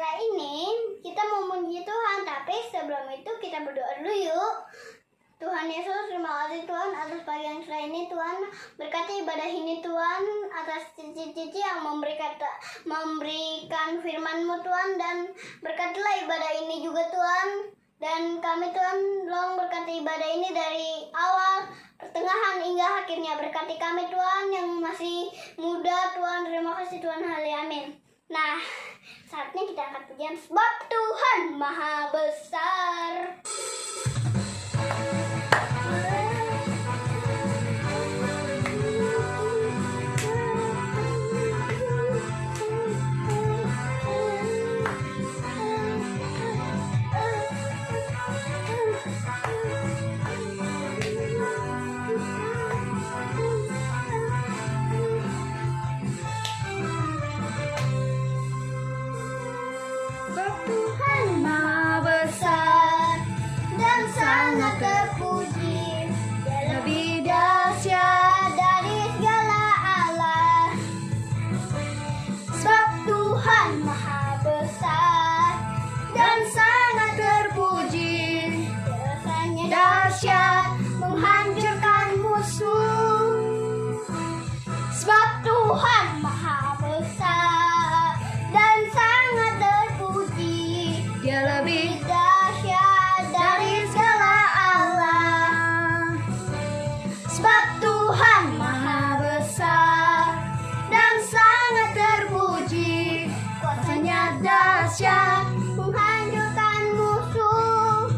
setelah ini kita mau memuji Tuhan, tapi sebelum itu kita berdoa dulu yuk. Tuhan Yesus, terima kasih Tuhan atas pagi yang setelah ini. Tuhan, berkati ibadah ini Tuhan, atas cici-cici yang memberikan firman-Mu Tuhan, dan berkatilah ibadah ini juga Tuhan. Dan kami Tuhan, tolong berkati ibadah ini dari awal, pertengahan hingga akhirnya. Berkati kami Tuhan yang masih muda Tuhan. Terima kasih Tuhan, haleluya, amin. Nah, saatnya kita akan pujian sebab Tuhan Maha Besar. Menghancurkan musuh, sebab Tuhan Maha Besar dan sangat terpuji. Dia lebih dahsyat dari segala Allah, sebab Tuhan Maha Besar dan sangat terpuji. Kuasanya dahsyat menghancurkan musuh.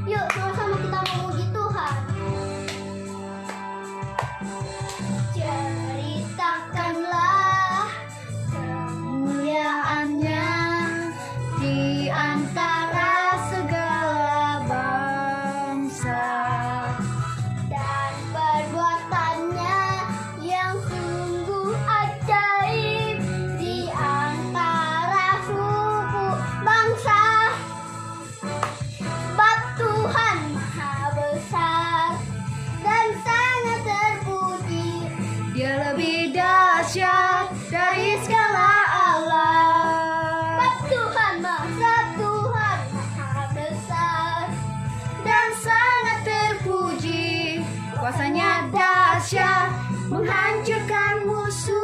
Yuk sama-sama kita memuji Tuhan. Ceritakanlah kemuliaan-Nya di antara segala bangsa, dan perbuatan-Nya yang sungguh ajaib di antara suku bangsa. Tuhan Maha Besar dan sangat terpuji. Dia lebih dahsyat dari segala Allah. Tuhan Maha Besar dan sangat terpuji. Kuasanya dahsyat menghancurkan musuh.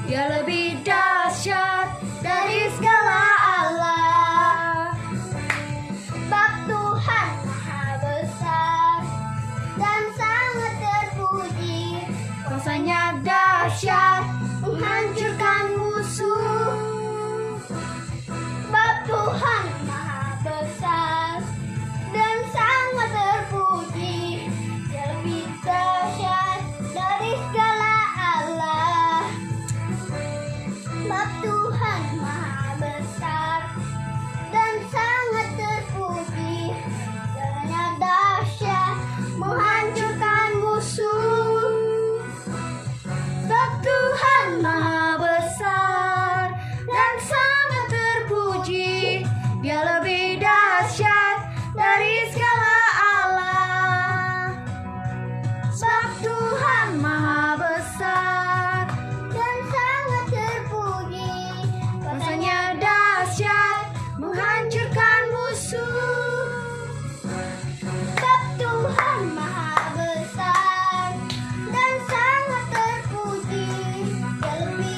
Dia lebih dahsyat dari segala Allah, sebab Tuhan Maha Besar dan sangat terpuji. Kuasanya dahsyat menghancurkan musuh, sebab Tuhan Maha Besar dan sangat terpuji. Dia lebih dahsyat dari segala Allah, sebab Tuhan Maha Besar dan sangat terpuji. Jalannya dahsyat menghancurkan musuh, sebab Tuhan Maha Besar dan sangat terpuji. Dia lebih dahsyat dari segala Allah, sebab Tuhan Maha Besar dan sangat terpuji. Kuasanya dahsyat menghancurkan musuh, sebab Tuhan Maha Besar dan sangat terpuji. Dia lebih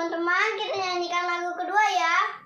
teman-teman, kita nyanyikan lagu kedua ya.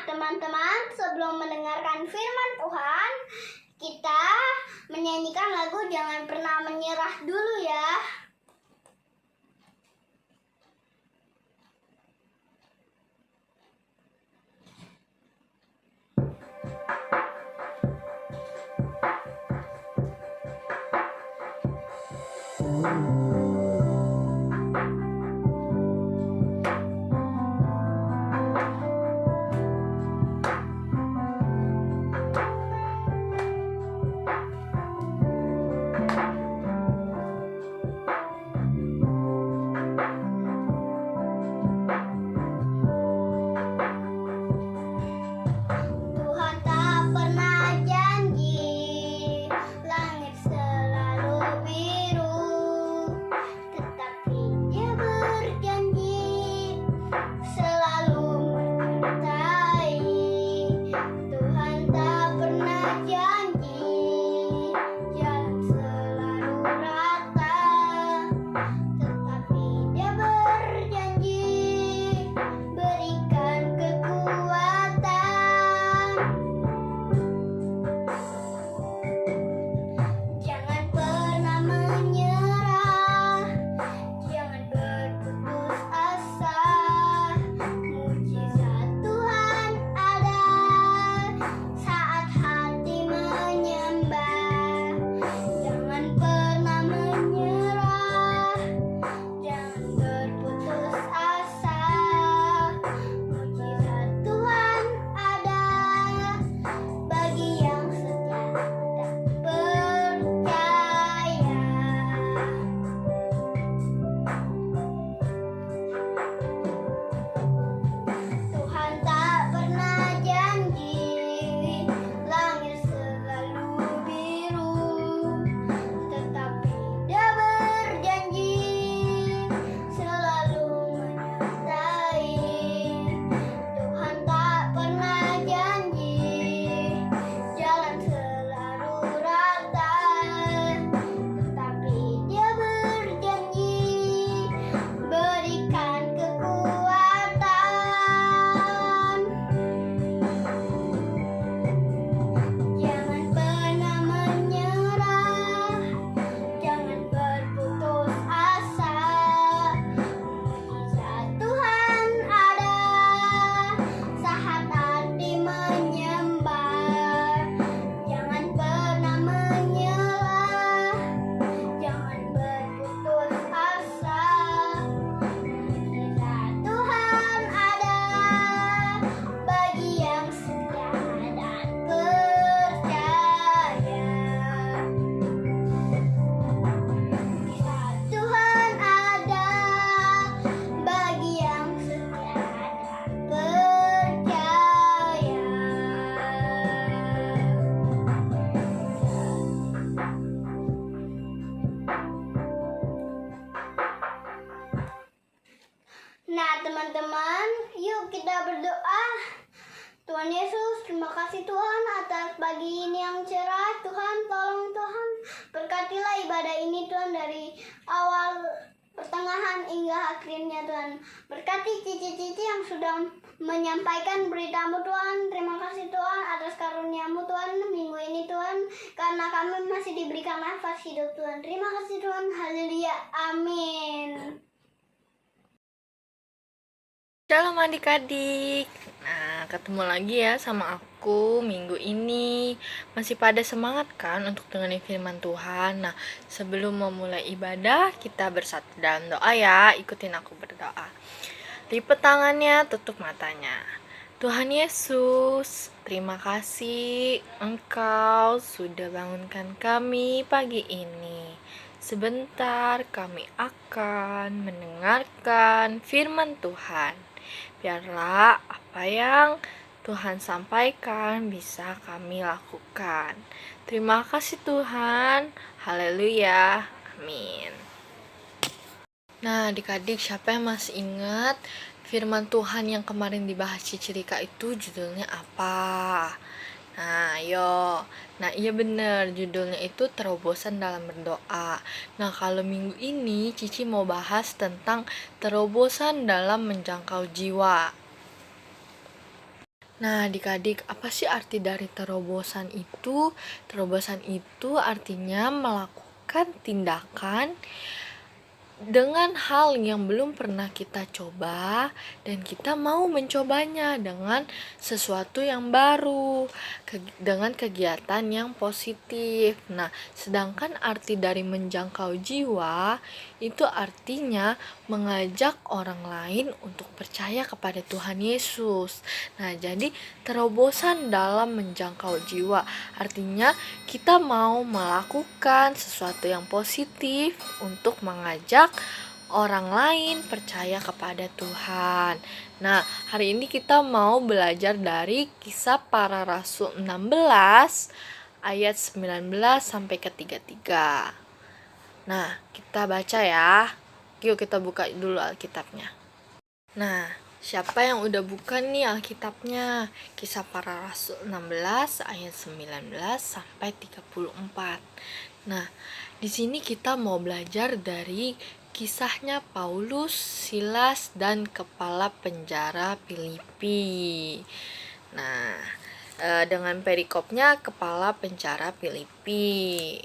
Teman-teman, sebelum mendengarkan firman Tuhan, kita menyanyikan lagu Jangan Pernah Menyerah dulu ya. Nah, teman-teman, yuk kita berdoa. Tuhan Yesus, terima kasih Tuhan atas pagi ini yang cerah. Tuhan, tolong Tuhan, berkatilah ibadah ini Tuhan dari awal, pertengahan hingga akhirnya Tuhan. Berkati cici-cici yang sudah menyampaikan berita-Mu Tuhan. Terima kasih Tuhan atas karunia-Mu Tuhan minggu ini Tuhan. Karena kami masih diberikan nafas hidup Tuhan. Terima kasih Tuhan. Haleluya. Amin. Shalom adik-adik. Nah, ketemu lagi ya sama aku minggu ini. Masih pada semangat kan untuk dengerin firman Tuhan. Nah, sebelum memulai ibadah, kita bersatu dalam doa ya. Ikutin aku berdoa. Lipat tangannya, tutup matanya. Tuhan Yesus, terima kasih Engkau sudah bangunkan kami pagi ini. Sebentar kami akan mendengarkan firman Tuhan. Biarlah apa yang Tuhan sampaikan bisa kami lakukan. Terima kasih Tuhan. Haleluya. Amin. Nah, adik-adik, siapa yang masih ingat firman Tuhan yang kemarin dibahas Cici Rika itu judulnya apa? Nah, ayo. Nah, iya bener, judulnya itu terobosan dalam berdoa. Nah, kalau minggu ini Cici mau bahas tentang terobosan dalam menjangkau jiwa. Nah, adik-adik, apa sih arti dari terobosan itu? Terobosan itu artinya melakukan tindakan dengan hal yang belum pernah kita coba dan kita mau mencobanya dengan sesuatu yang baru, dengan kegiatan yang positif. Nah, sedangkan arti dari menjangkau jiwa itu artinya mengajak orang lain untuk percaya kepada Tuhan Yesus. Nah, jadi terobosan dalam menjangkau jiwa artinya kita mau melakukan sesuatu yang positif untuk mengajak orang lain percaya kepada Tuhan. Nah, hari ini kita mau belajar dari Kisah Para Rasul 16 ayat 19 sampai ke 33. Nah, kita baca ya. Yuk kita buka dulu Alkitabnya. Nah, siapa yang udah buka nih Alkitabnya? Kisah Para Rasul 16 ayat 19 sampai 34. Nah, di sini kita mau belajar dari kisahnya Paulus, Silas, dan kepala penjara Filipi. Nah, dengan perikopnya kepala penjara Filipi.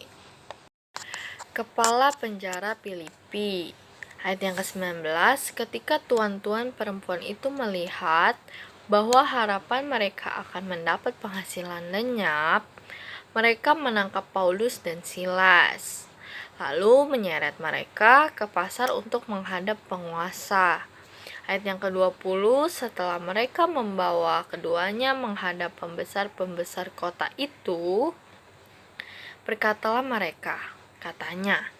Kepala penjara Filipi. Ayat yang ke-19, ketika tuan-tuan perempuan itu melihat bahwa harapan mereka akan mendapat penghasilan lenyap, mereka menangkap Paulus dan Silas, lalu menyeret mereka ke pasar untuk menghadap penguasa. Ayat yang ke-20, setelah mereka membawa keduanya menghadap pembesar-pembesar kota itu, berkatalah mereka, katanya,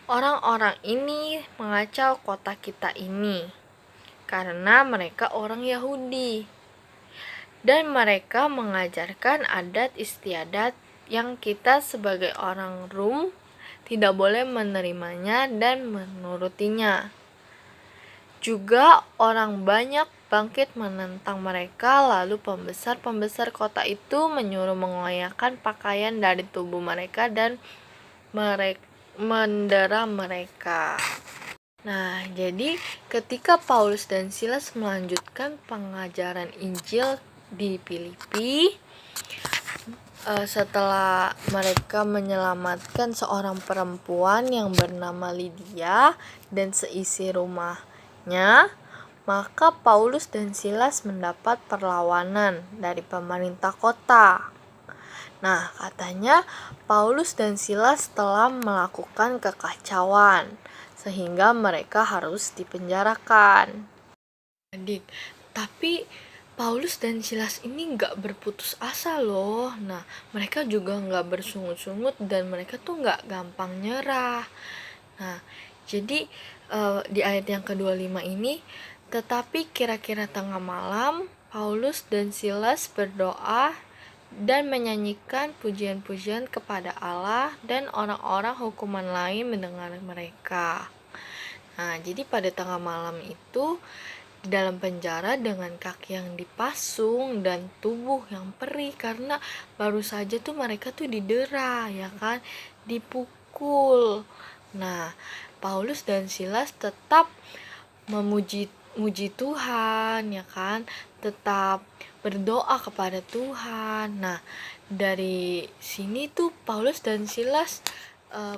orang-orang ini mengacau kota kita ini karena mereka orang Yahudi dan mereka mengajarkan adat istiadat yang kita sebagai orang Rum tidak boleh menerimanya dan menurutinya. Juga orang banyak bangkit menentang mereka, lalu pembesar-pembesar kota itu menyuruh mengoyakkan pakaian dari tubuh mereka dan mendera mereka. Nah, jadi ketika Paulus dan Silas melanjutkan pengajaran Injil di Filipi, setelah mereka menyelamatkan seorang perempuan yang bernama Lydia dan seisi rumahnya, maka Paulus dan Silas mendapat perlawanan dari pemerintah kota. Nah, katanya Paulus dan Silas telah melakukan kekacauan, sehingga mereka harus dipenjarakan. Adik, tapi Paulus dan Silas ini gak berputus asa loh. Nah, mereka juga gak bersungut-sungut dan mereka tuh gak gampang nyerah. Nah, jadi di ayat yang ke-25 ini, tetapi kira-kira tengah malam, Paulus dan Silas berdoa dan menyanyikan pujian-pujian kepada Allah dan orang-orang hukuman lain mendengar mereka. Nah, jadi pada tengah malam itu di dalam penjara dengan kaki yang dipasung dan tubuh yang perih karena baru saja tuh mereka tuh didera, ya kan, dipukul. Nah, Paulus dan Silas tetap memuji Tuhan, ya kan, tetap berdoa kepada Tuhan. Nah, dari sini tuh Paulus dan Silas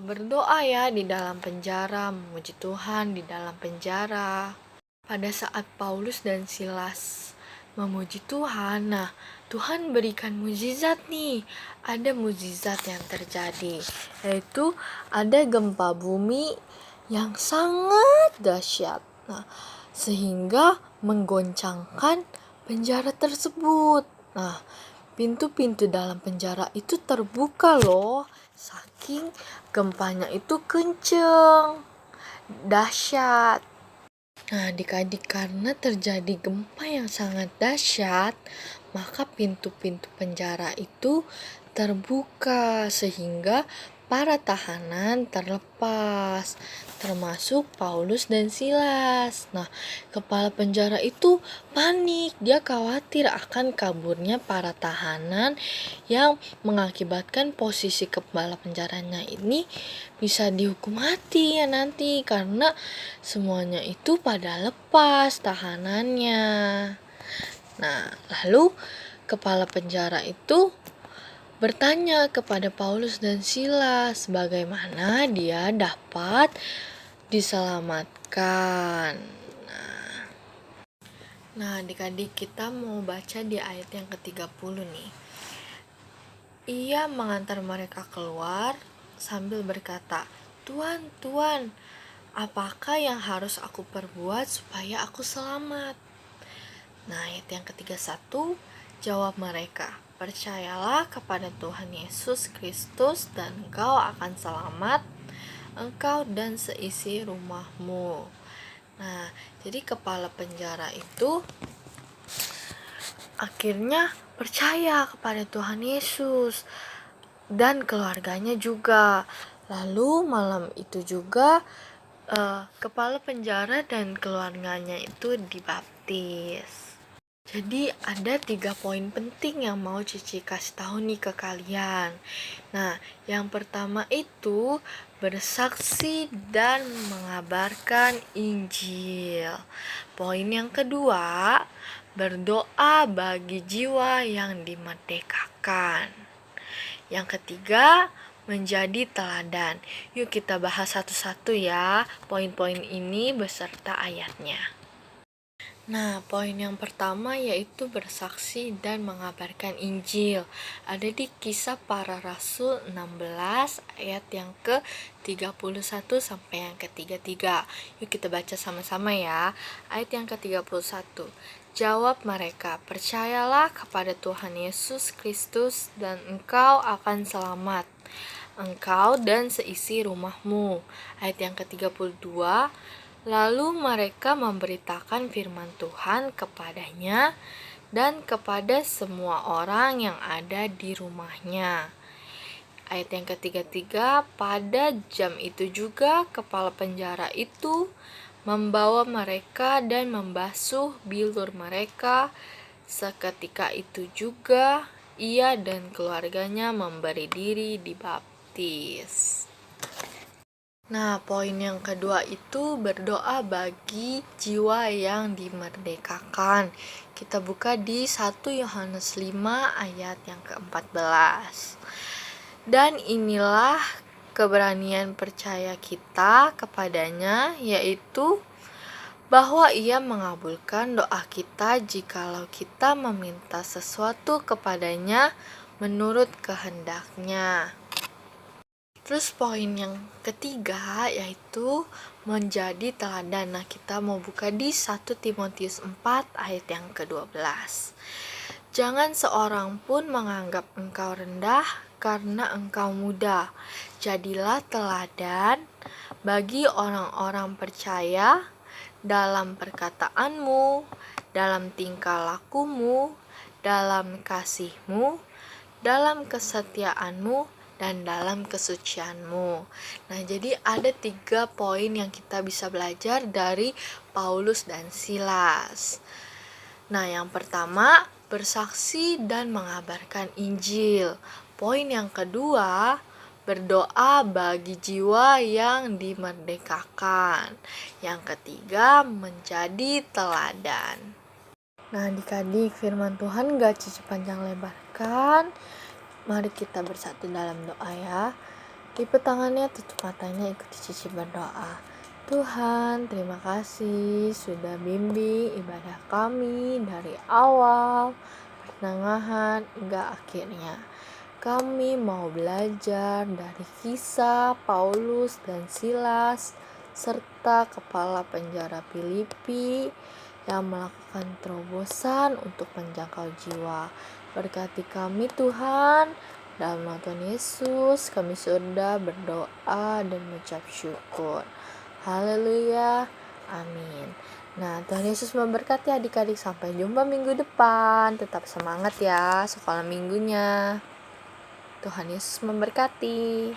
berdoa ya di dalam penjara, memuji Tuhan di dalam penjara. Pada saat Paulus dan Silas memuji Tuhan, nah Tuhan berikan mukjizat nih. Ada mukjizat yang terjadi, yaitu ada gempa bumi yang sangat dahsyat. Nah, sehingga menggoncangkan penjara tersebut. Nah, pintu-pintu dalam penjara itu terbuka loh. Saking gempanya itu kenceng, dahsyat. Nah, adik-adik, karena terjadi gempa yang sangat dahsyat, maka pintu-pintu penjara itu terbuka sehingga para tahanan terlepas, termasuk Paulus dan Silas. Nah, kepala penjara itu panik, dia khawatir akan kaburnya para tahanan yang mengakibatkan posisi kepala penjaranya ini bisa dihukum mati ya nanti, karena semuanya itu pada lepas tahanannya. Nah, lalu kepala penjara itu bertanya kepada Paulus dan Silas bagaimana dia dapat diselamatkan. Nah, adik-adik, kita mau baca di ayat yang ke-30 nih. Ia mengantar mereka keluar sambil berkata, "Tuan, Tuan, apakah yang harus aku perbuat supaya aku selamat?" Nah, ayat yang ke-31, jawab mereka, "Percayalah kepada Tuhan Yesus Kristus dan engkau akan selamat, engkau dan seisi rumahmu." Nah, jadi kepala penjara itu akhirnya percaya kepada Tuhan Yesus dan keluarganya juga. Lalu malam itu juga kepala penjara dan keluarganya itu dibaptis. Jadi ada 3 poin penting yang mau Cici kasih tahu nih ke kalian. Nah, yang pertama itu bersaksi dan mengabarkan Injil. Poin yang kedua, berdoa bagi jiwa yang dimerdekakan. Yang ketiga, menjadi teladan. Yuk kita bahas satu-satu ya poin-poin ini beserta ayatnya. Nah, poin yang pertama yaitu bersaksi dan mengabarkan Injil. Ada di Kisah Para Rasul 16 ayat yang ke-31 sampai yang ke-33. Yuk kita baca sama-sama ya. Ayat yang ke-31. Jawab mereka, "Percayalah kepada Tuhan Yesus Kristus dan engkau akan selamat, engkau dan seisi rumahmu." Ayat yang ke-32. Lalu mereka memberitakan firman Tuhan kepadanya dan kepada semua orang yang ada di rumahnya. Ayat yang ke-33, pada jam itu juga kepala penjara itu membawa mereka dan membasuh bilur mereka. Seketika itu juga ia dan keluarganya memberi diri dibaptis. Nah, poin yang kedua itu berdoa bagi jiwa yang dimerdekakan. Kita buka di 1 Yohanes 5 ayat yang ke-14. Dan inilah keberanian percaya kita kepadanya, yaitu bahwa ia mengabulkan doa kita jikalau kita meminta sesuatu kepadanya menurut kehendaknya. Terus poin yang ketiga yaitu menjadi teladan. Nah, kita mau buka di 1 Timotius 4 ayat yang ke-12. Jangan seorang pun menganggap engkau rendah karena engkau muda. Jadilah teladan bagi orang-orang percaya dalam perkataanmu, dalam tingkah lakumu, dalam kasihmu, dalam kesetiaanmu, dan dalam kesucian-Mu. Nah, jadi ada 3 poin yang kita bisa belajar dari Paulus dan Silas. Nah, yang pertama, bersaksi dan mengabarkan Injil. Poin yang kedua, berdoa bagi jiwa yang dimerdekakan. Yang ketiga, menjadi teladan. Nah, adik-adik, firman Tuhan gak cici panjang lebar kan? Mari kita bersatu dalam doa ya. Lipet tangannya, tutup matanya, ikuti cici berdoa. Tuhan, terima kasih sudah bimbing ibadah kami dari awal, pertengahan, hingga akhirnya. Kami mau belajar dari kisah Paulus dan Silas, serta kepala penjara Filipi yang melakukan terobosan untuk menjangkau jiwa. Berkati kami Tuhan, dalam nama Tuhan Yesus kami sudah berdoa dan mengucap syukur. Haleluya, amin. Nah, Tuhan Yesus memberkati adik-adik. Sampai jumpa minggu depan. Tetap semangat ya sekolah minggunya. Tuhan Yesus memberkati.